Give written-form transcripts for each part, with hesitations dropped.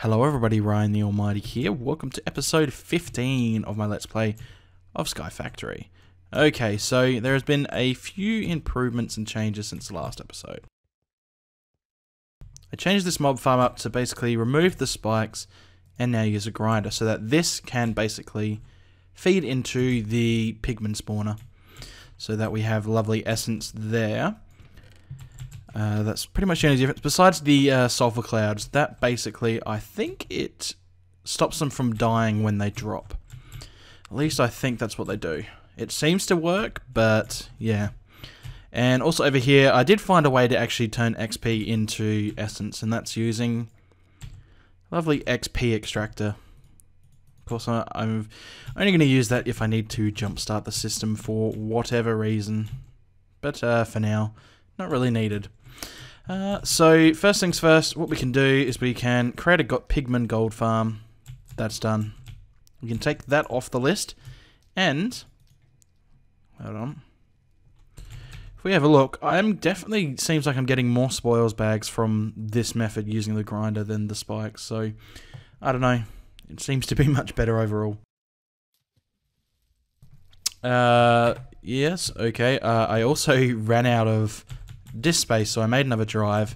Hello everybody, Ryan the Almighty here. Welcome to episode 15 of my Let's Play of Sky Factory. Okay, so there has been a few improvements and changes since the last episode. I changed this mob farm up to basically remove the spikes and now use a grinder so that this can basically feed into the pigman spawner so that we have lovely essence there. That's pretty much the only difference. Besides the sulfur clouds, that basically, I think it stops them from dying when they drop. At least I think that's what they do. It seems to work, but yeah. And also over here, I did find a way to actually turn XP into essence, and that's using lovely XP extractor. Of course, I'm only going to use that if I need to jumpstart the system for whatever reason. But for now, not really needed. So first things first, what we can do is we can create a pigman gold farm. That's done. We can take that off the list, and hold on. If we have a look, definitely seems like I'm getting more spoils bags from this method using the grinder than the spikes. So I don't know. It seems to be much better overall. Yes. Okay. I also ran out of disk space, so I made another drive,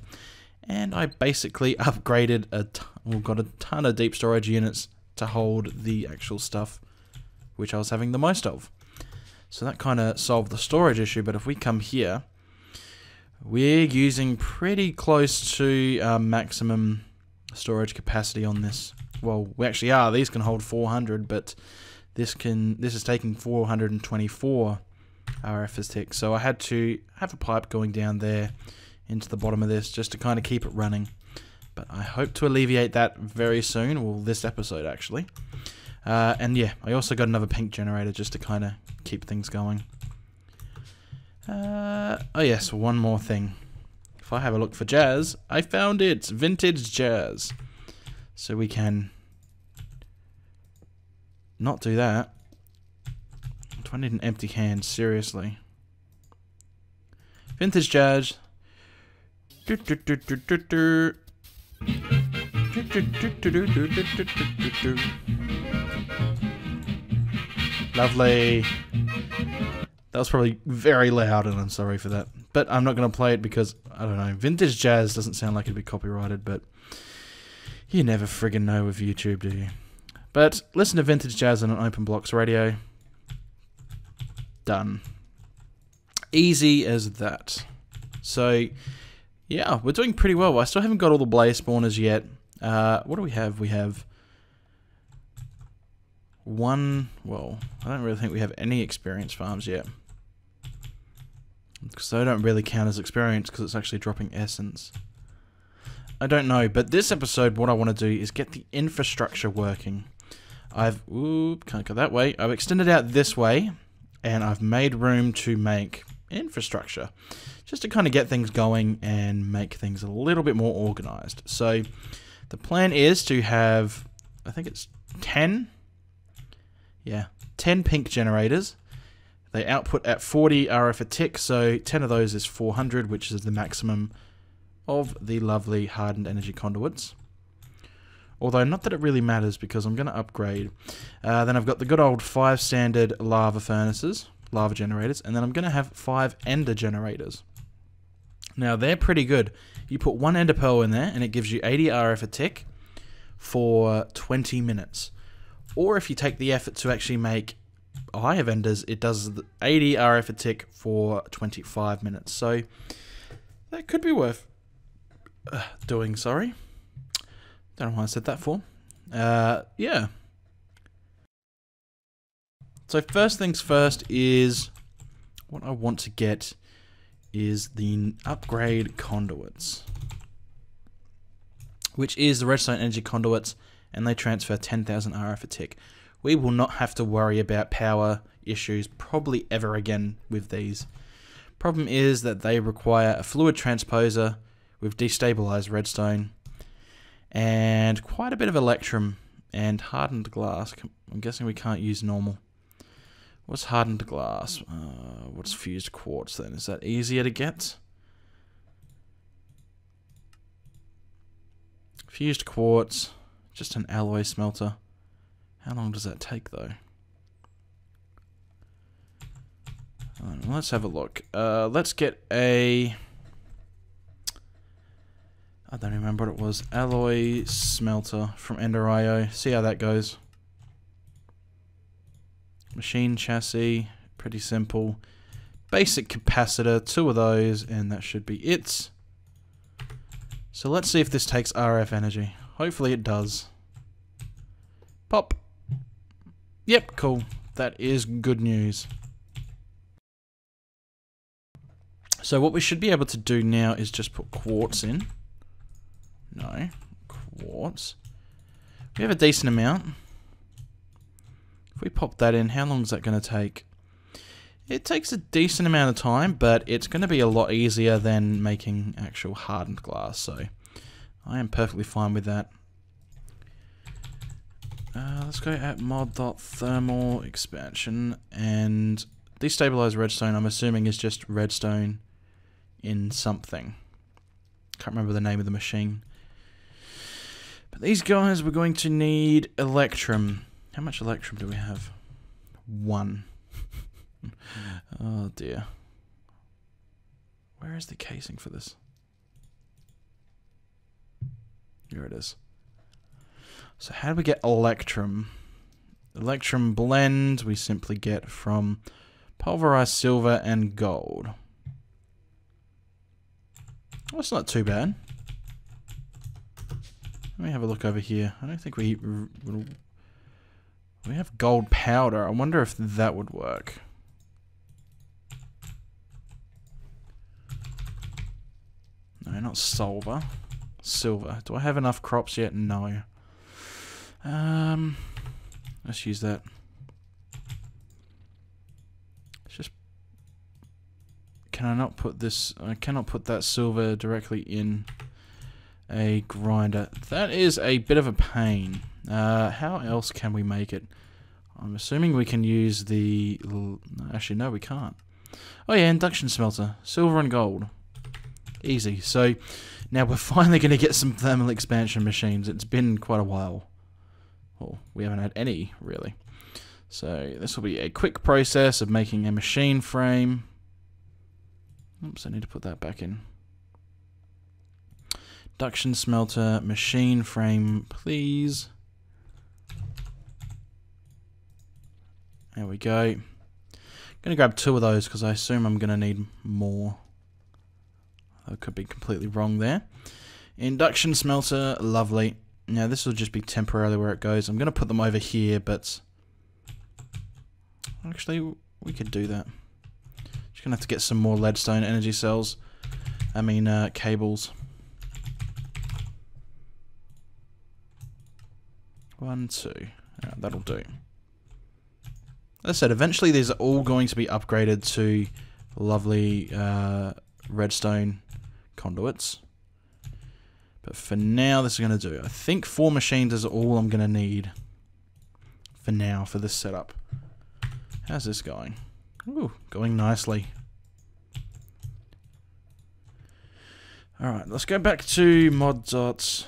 and I basically upgraded got a ton of deep storage units to hold the actual stuff which I was having the most of. So that kind of solved the storage issue. But if we come here, we're using pretty close to maximum storage capacity on this. Well, we actually are. These can hold 400, but this is taking 424 RF tick, so I had to have a pipe going down there into the bottom of this just to kind of keep it running. But I hope to alleviate that very soon, well, this episode actually. And yeah, I also got another pink generator just to kind of keep things going. Oh yes, one more thing. If I have a look for jazz, I found it! Vintage jazz. So we can not do that. Do I need an empty hand? Seriously. Vintage jazz. Lovely. That was probably very loud, and I'm sorry for that. But I'm not going to play it because, I don't know, vintage jazz doesn't sound like it'd be copyrighted, but you never friggin' know with YouTube, do you? But listen to vintage jazz on an open blocks radio. Done. Easy as that. So, yeah, we're doing pretty well. I still haven't got all the blaze spawners yet. What do we have? We have one. Well, I don't really think we have any experience farms yet. Because they don't really count as experience because it's actually dropping essence. I don't know, but this episode, what I want to do is get the infrastructure working. Can't go that way. I've extended out this way, and I've made room to make infrastructure just to kind of get things going and make things a little bit more organized. So the plan is to have, I think it's 10 pink generators. They output at 40 RF a tick, so 10 of those is 400, which is the maximum of the lovely hardened energy conduits. Although, not that it really matters because I'm going to upgrade. Then I've got the good old 5 standard lava furnaces, lava generators, and then I'm going to have 5 ender generators. Now, they're pretty good. You put 1 ender pearl in there, and it gives you 80 RF a tick for 20 minutes. Or if you take the effort to actually make a Hive of Enders, it does 80 RF a tick for 25 minutes. So, that could be worth doing, sorry. Don't know why I said that for. Yeah. So first things first is what I want to get is the upgrade conduits, which is the redstone energy conduits, and they transfer 10,000 RF a tick. We will not have to worry about power issues probably ever again with these. Problem is that they require a fluid transposer with destabilized redstone and quite a bit of electrum and hardened glass. I'm guessing we can't use normal. What's hardened glass? What's fused quartz then? Is that easier to get? Fused quartz. Just an alloy smelter. How long does that take though? Let's have a look. Let's get a... I don't remember what it was. Alloy smelter from Ender.io. See how that goes. Machine chassis. Pretty simple. Basic capacitor. 2 of those. And that should be it. So let's see if this takes RF energy. Hopefully it does. Pop. Yep, cool. That is good news. So what we should be able to do now is just put quartz in. No. Quartz. We have a decent amount. If we pop that in, how long is that going to take? It takes a decent amount of time, but it's going to be a lot easier than making actual hardened glass, so I am perfectly fine with that. Let's go at mod.thermal expansion, and destabilized redstone, I'm assuming, is just redstone in something. Can't remember the name of the machine. But these guys, we're going to need electrum. How much electrum do we have? 1. Oh dear. Where is the casing for this? Here it is. So how do we get electrum? Electrum blend we simply get from pulverized silver and gold. Well, that's not too bad. Let me have a look over here. I don't think we have gold powder. I wonder if that would work. No, not silver. Silver. Do I have enough crops yet? No. Let's use that. It's just... Can I not put this... I cannot put that silver directly in a grinder. That is a bit of a pain. How else can we make it? I'm assuming we can use the... Actually, no, we can't. Oh yeah, induction smelter. Silver and gold. Easy. So, now we're finally going to get some thermal expansion machines. It's been quite a while. Well, we haven't had any, really. So, this will be a quick process of making a machine frame. Oops, I need to put that back in. Induction smelter, machine frame, please. There we go. I'm going to grab 2 of those because I assume I'm going to need more. I could be completely wrong there. Induction smelter, lovely. Now this will just be temporarily where it goes. I'm going to put them over here, but actually we could do that. Just going to have to get some more leadstone energy cells. I mean cables. 1, 2. That'll do. As I said, eventually these are all going to be upgraded to lovely redstone conduits. But for now, this is going to do. I think 4 machines is all I'm going to need for now for this setup. How's this going? Ooh, going nicely. Alright, let's go back to mod.thermal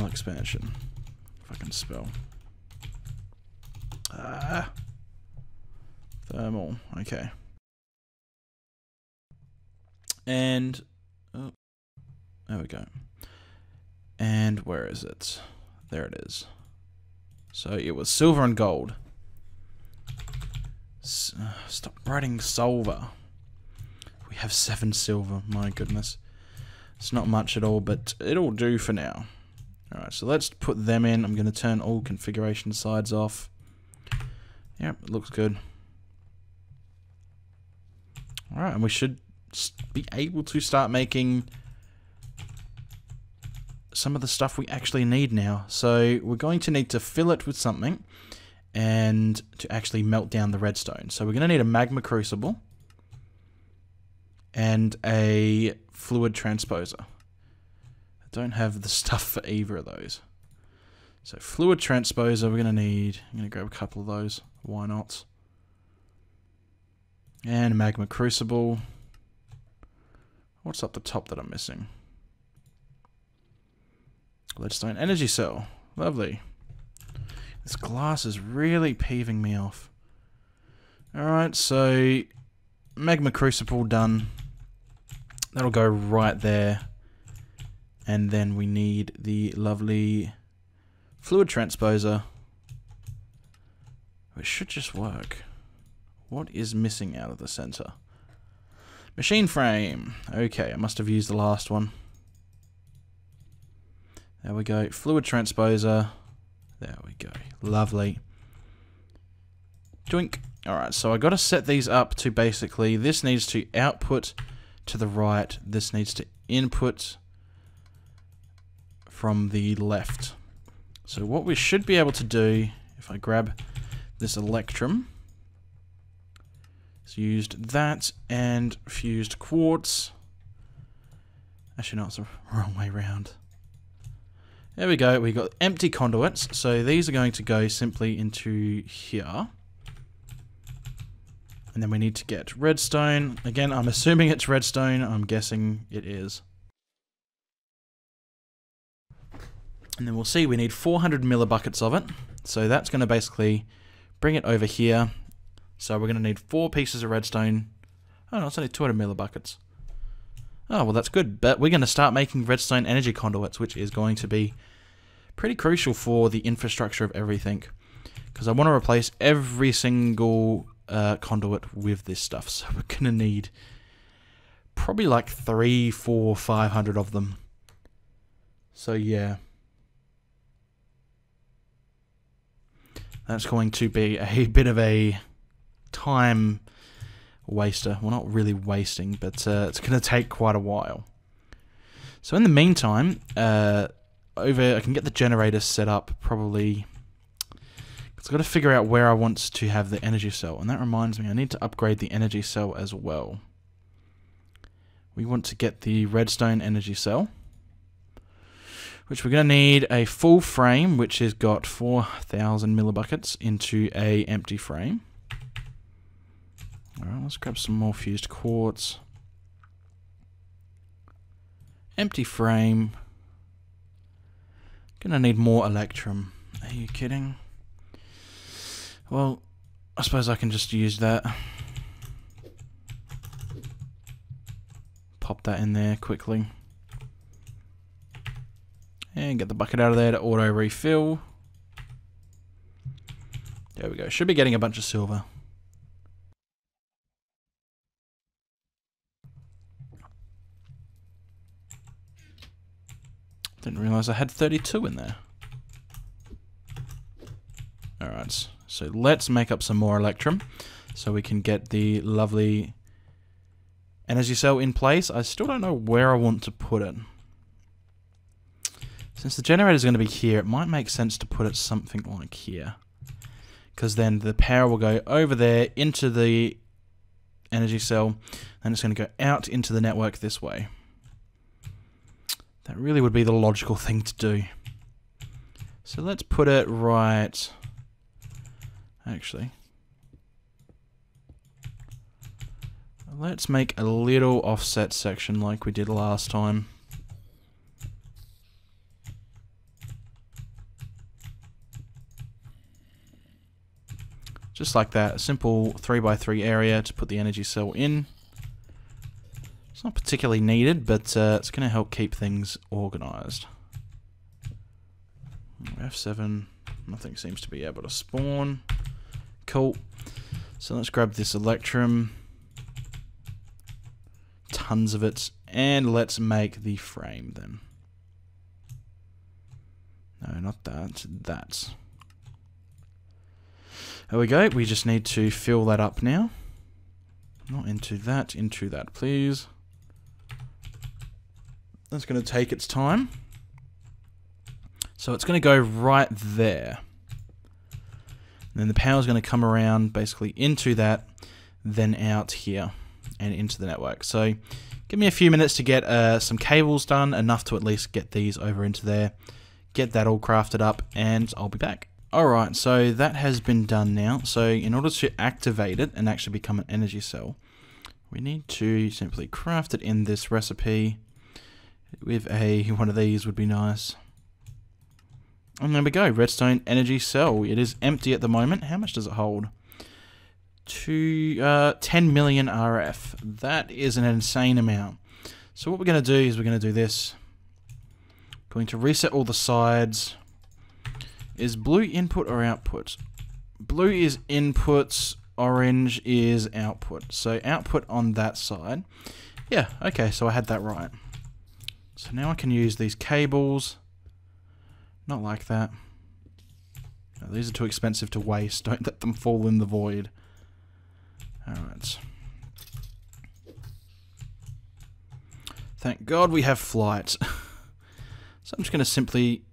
expansion. If I can spell. Thermal, okay. And oh, there we go. And where is it? There it is. So it was silver and gold. Stop writing silver. We have 7 silver, my goodness. It's not much at all, but it'll do for now. Alright, so let's put them in. I'm going to turn all configuration sides off. Yep, it looks good. Alright, and we should be able to start making some of the stuff we actually need now. So we're going to need to fill it with something and to actually melt down the redstone. So we're going to need a magma crucible and a fluid transposer. I don't have the stuff for either of those. So fluid transposer we're going to need. I'm going to grab a couple of those. Why not? And magma crucible. What's up the top that I'm missing? Leadstone energy cell. Lovely. This glass is really peeving me off. Alright, so magma crucible done. That'll go right there. And then we need the lovely fluid transposer, which should just work. What is missing out of the center? Machine frame. Okay, I must have used the last one. There we go. Fluid transposer. There we go. Lovely. Doink. Alright, so I got to set these up to basically, this needs to output to the right. This needs to input from the left. So what we should be able to do, if I grab this electrum, is used that and fused quartz. Actually, no, it's the wrong way around. There we go, we got empty conduits, so these are going to go simply into here. And then we need to get redstone. Again, I'm assuming it's redstone, I'm guessing it is. And then we'll see, we need 400 millibuckets of it. So that's going to basically bring it over here. So we're going to need 4 pieces of redstone. Oh no, it's only 200 millibuckets. Oh, well that's good. But we're going to start making redstone energy conduits, which is going to be pretty crucial for the infrastructure of everything. Because I want to replace every single conduit with this stuff. So we're going to need probably like 300, 400, 500 of them. So yeah. That's going to be a bit of a time waster. Well, not really wasting, but it's going to take quite a while. So in the meantime, I can get the generator set up probably. Because I've got to figure out where I want to have the energy cell. And that reminds me, I need to upgrade the energy cell as well. We want to get the redstone energy cell, which we're going to need a full frame, which has got 4,000 millibuckets into a empty frame. Alright, let's grab some more fused quartz. Empty frame. Gonna need more electrum. Are you kidding? Well, I suppose I can just use that. Pop that in there quickly. And get the bucket out of there to auto refill. There we go. Should be getting a bunch of silver. Didn't realize I had 32 in there. Alright, so let's make up some more electrum so we can get the lovely energy cell in place. I still don't know where I want to put it. Since the generator is going to be here, it might make sense to put it something like here. Because then the power will go over there into the energy cell, and it's going to go out into the network this way. That really would be the logical thing to do. So let's put it right... Actually, let's make a little offset section like we did last time. Just like that, a simple 3x3 area to put the energy cell in. It's not particularly needed, but it's going to help keep things organized. F7, nothing seems to be able to spawn. Cool. So let's grab this electrum. Tons of it. And let's make the frame then. No, not that. That. There we go. We just need to fill that up now. Not into that, please. That's going to take its time. So it's going to go right there. And then the power is going to come around basically into that, then out here and into the network. So give me a few minutes to get some cables done, enough to at least get these over into there, get that all crafted up, and I'll be back. Alright, so that has been done now. So in order to activate it and actually become an energy cell, we need to simply craft it in this recipe with one of these would be nice. And there we go, redstone energy cell. It is empty at the moment. How much does it hold? 10 million RF. That is an insane amount. So what we're going to do is we're going to do this. Going to reset all the sides. Is blue input or output? Blue is inputs, orange is output. So output on that side. Yeah, okay, so I had that right. So now I can use these cables. Not like that. No, these are too expensive to waste. Don't let them fall in the void. Alright. Thank God we have flight. So I'm just going to simply...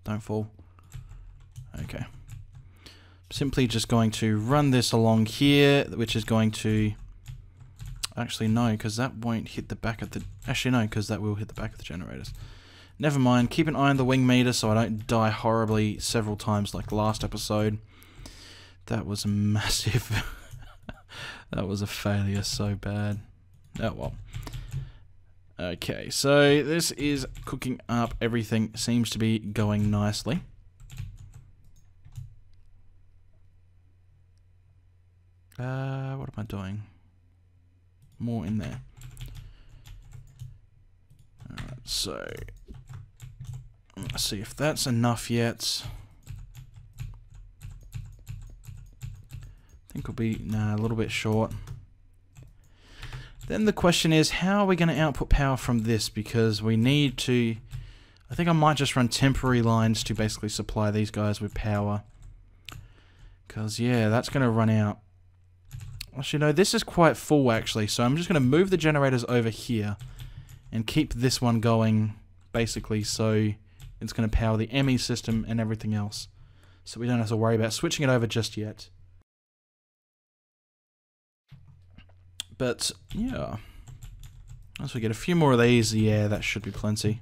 Don't fall. Okay. Simply just going to run this along here, which is going to... Actually, no, because that won't hit the back of the... Actually, no, because that will hit the back of the generators. Never mind. Keep an eye on the wing meter so I don't die horribly several times like the last episode. That was massive. That was a failure so bad. Oh, well. Okay, so this is cooking up. Everything seems to be going nicely. What am I doing? More in there. Alright, so... Let's see if that's enough yet. I think we'll be... Nah, a little bit short. Then the question is, how are we going to output power from this? Because we need to... I think I might just run temporary lines to basically supply these guys with power. Because, yeah, that's going to run out. Actually, no, this is quite full, actually. So I'm just going to move the generators over here and keep this one going, basically, so it's going to power the ME system and everything else. So we don't have to worry about switching it over just yet. But, yeah. Once we get a few more of these, yeah, that should be plenty.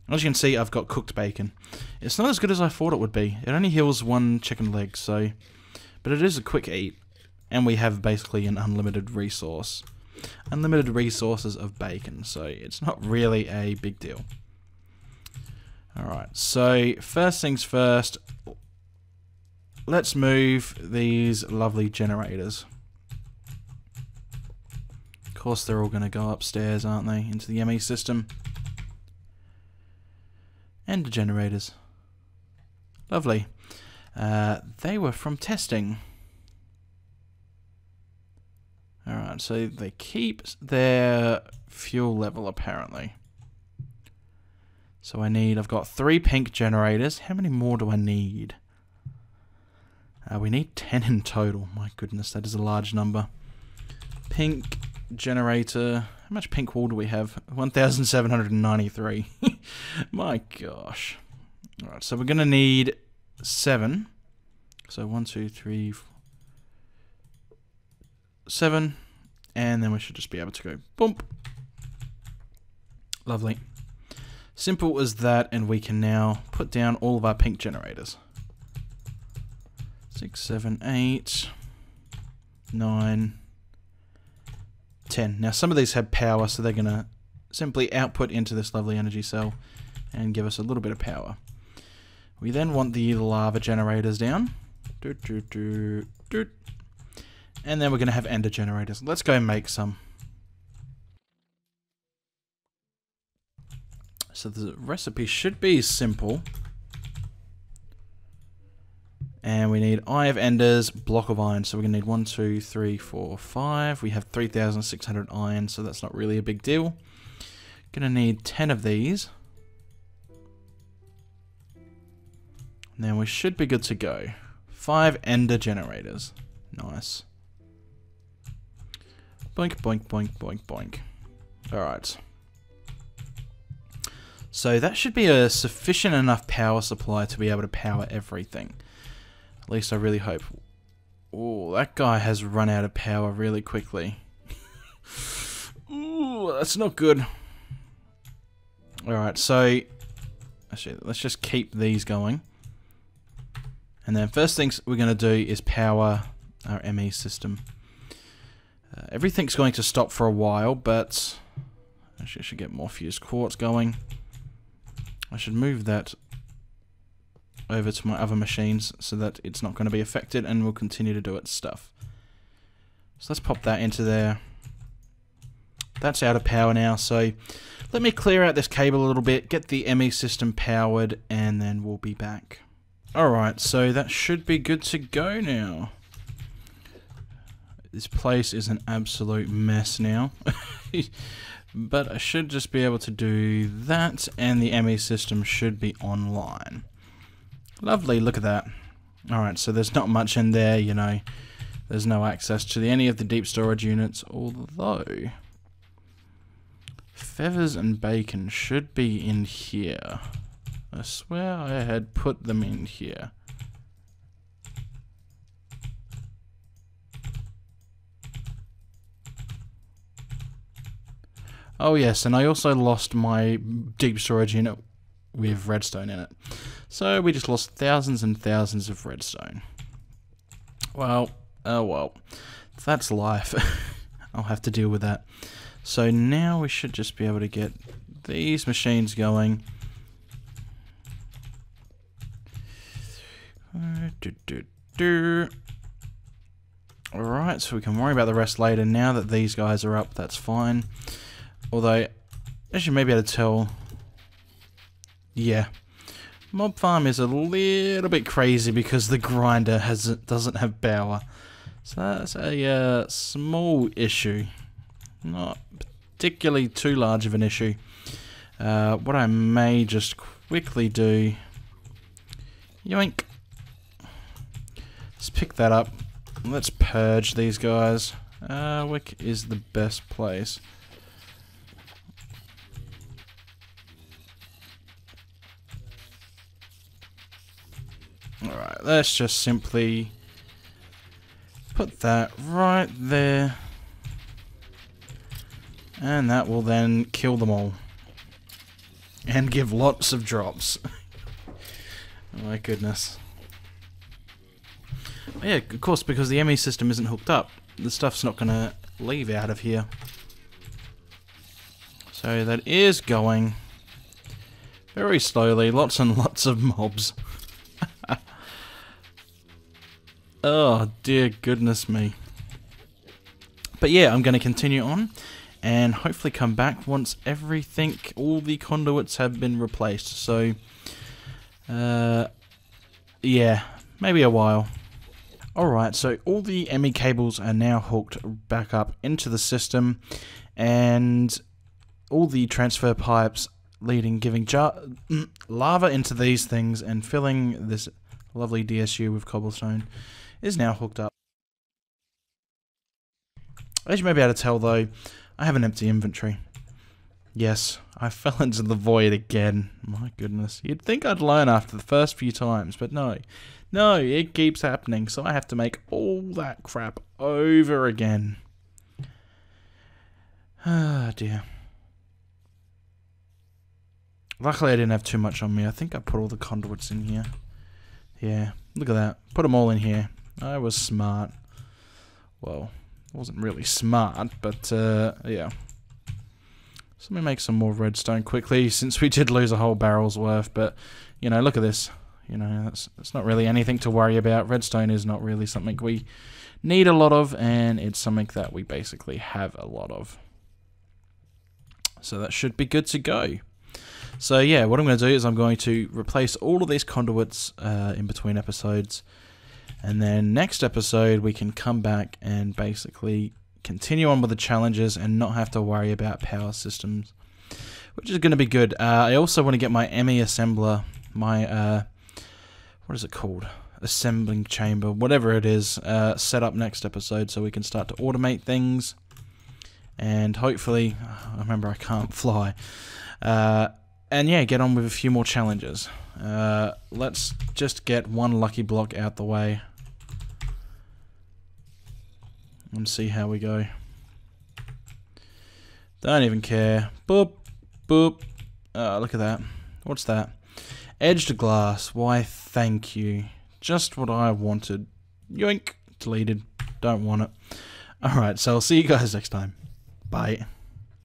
As you can see, I've got cooked bacon. It's not as good as I thought it would be. It only heals one chicken leg, so... But it is a quick eat. And we have basically an unlimited resource. Unlimited resources of bacon, so it's not really a big deal. Alright, so first things first, let's move these lovely generators. Of course they're all going to go upstairs, aren't they, into the ME system. And the generators. Lovely. They were from testing. Alright, so they keep their fuel level apparently. So I've got 3 pink generators. How many more do I need? We need 10 in total. My goodness, that is a large number. Pink generator. How much pink wool do we have? 1,793. My gosh. Alright, so we're going to need 7. So 1, 2, 3, 4. 7, and then we should just be able to go boom. Lovely. Simple as that, and we can now put down all of our pink generators. 6, 7, 8, 9, 10. Now some of these have power, so they're going to simply output into this lovely energy cell and give us a little bit of power. We then want the lava generators down. Doot, doot, doot, doot. And then we're going to have ender generators. Let's go and make some. So the recipe should be simple. And we need eye of enders, block of iron. So we're going to need 1, 2, 3, 4, 5. We have 3,600 iron, so that's not really a big deal. Going to need 10 of these. And then we should be good to go. 5 ender generators. Nice. Boink, boink, boink, boink, boink. Alright. So that should be a sufficient enough power supply to be able to power everything. At least I really hope. Oh, that guy has run out of power really quickly. Ooh, that's not good. Alright, so... Actually, let's just keep these going. And then first things we're going to do is power our ME system. Everything's going to stop for a while, but actually I should get more fused quartz going. I should move that over to my other machines so that it's not going to be affected and will continue to do its stuff. So let's pop that into there. That's out of power now, so let me clear out this cable a little bit, get the ME system powered, and then we'll be back. Alright, so that should be good to go now. This place is an absolute mess now. But I should just be able to do that, and the ME system should be online. Lovely, look at that. Alright, so there's not much in there, you know. There's no access to any of the deep storage units, although feathers and bacon should be in here. I swear I had put them in here. Oh yes, and I also lost my deep storage unit with redstone in it. So we just lost thousands and thousands of redstone. Well, oh well. That's life. I'll have to deal with that. So now we should just be able to get these machines going. Alright, so we can worry about the rest later. Now that these guys are up, that's fine. Although, as you may be able to tell, yeah, Mob Farm is a little bit crazy because the grinder doesn't have power. So that's a small issue. Not particularly too large of an issue. What I may just quickly do, yoink. Let's pick that up. Let's purge these guys. Wick is the best place. Alright, let's just simply put that right there. And that will then kill them all. And give lots of drops. Oh my goodness. Yeah, of course, because the ME system isn't hooked up, the stuff's not going to leave out of here. So that is going very slowly, lots and lots of mobs. Oh dear goodness me. But yeah, I'm going to continue on and hopefully come back once everything, all the conduits have been replaced. So, yeah, maybe a while. Alright, so all the ME cables are now hooked back up into the system, and all the transfer pipes giving lava into these things and filling this lovely DSU with cobblestone is now hooked up. As you may be able to tell though, I have an empty inventory. Yes, I fell into the void again. My goodness. You'd think I'd learn after the first few times, but no. No, it keeps happening, so I have to make all that crap over again. Ah, dear. Luckily I didn't have too much on me. I think I put all the conduits in here. Yeah, look at that. Put them all in here. I was smart. Well, I wasn't really smart, but yeah. So let me make some more redstone quickly, since we did lose a whole barrel's worth, but, you know, look at this. You know, that's not really anything to worry about. Redstone is not really something we need a lot of, and it's something that we basically have a lot of. So that should be good to go. So yeah, what I'm going to do is I'm going to replace all of these conduits in between episodes, and then next episode we can come back and basically continue on with the challenges and not have to worry about power systems, which is going to be good. I also want to get my ME assembler, my what is it called? Assembling chamber, whatever it is, set up next episode so we can start to automate things. And hopefully, remember I can't fly. And yeah, get on with a few more challenges. Let's just get one lucky block out the way. And see how we go. Don't even care. Boop, boop. Look at that. What's that? Edged glass. Why, thank you. Just what I wanted. Yoink. Deleted. Don't want it. Alright, so I'll see you guys next time. Bye.